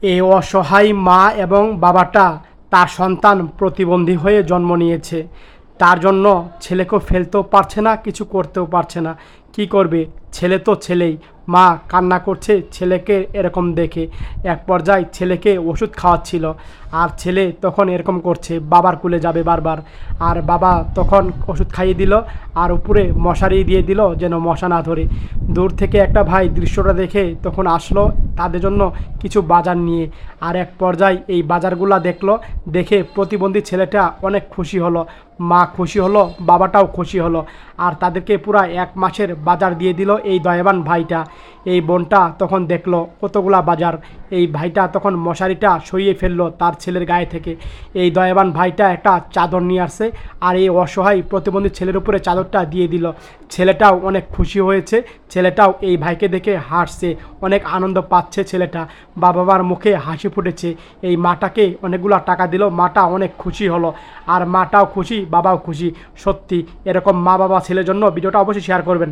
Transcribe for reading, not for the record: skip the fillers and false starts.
এই অসহায় মা এবং বাবাটা তার সন্তান প্রতিবন্ধী হয়ে জন্ম নিয়েছে। তার জন্য ছেলেকেও ফেলতেও পারছে না, কিছু করতেও পারছে না। কি করবে? ছেলে তো ছেলেই। মা কান্না করছে ছেলেকে এরকম দেখে। এক পর্যায়ে ছেলেকে ওষুধ খাওয়াচ্ছিল, আর ছেলে তখন এরকম করছে, বাবার কুলে যাবে বারবার। আর বাবা তখন ওষুধ খাইয়ে দিল, আর উপরে মশারি দিয়ে দিল যেন মশা না ধরে। দূর থেকে একটা ভাই দৃশ্যটা দেখে তখন আসলো তাদের জন্য কিছু বাজার নিয়ে। আর এক পর্যায়ে এই বাজারগুলা দেখলো, দেখে প্রতিবন্ধী ছেলেটা অনেক খুশি হলো, মা খুশি হলো, বাবাটাও খুশি হলো। আর তাদেরকে পুরা 1 মাসের বাজার দিয়ে দিল এই দয়াবান ভাইটা। এই বোনটা তখন দেখলো কতগুলা বাজার। এই ভাইটা তখন মশারিটা সরিয়ে ফেললো তার ছেলের গায়ে থেকে। এই দয়াবান ভাইটা একটা চাদর নিয়ে আসছে, আর এই অসহায় প্রতিবন্ধী ছেলের উপরে চাদরটা দিয়ে দিল। ছেলেটাও অনেক খুশি হয়েছে, ছেলেটাও এই ভাইকে দেখে হাসছে, অনেক আনন্দ পাচ্ছে ছেলেটা। বাবার মুখে হাসি ফুটেছে। এই মাটাকে অনেকগুলো টাকা দিল, মাটা অনেক খুশি হলো। আর মাটাও খুশি, বাবাও খুশি। সত্যি এরকম মা বাবা ছেলের জন্য ভিডিওটা অবশ্যই শেয়ার করবেন।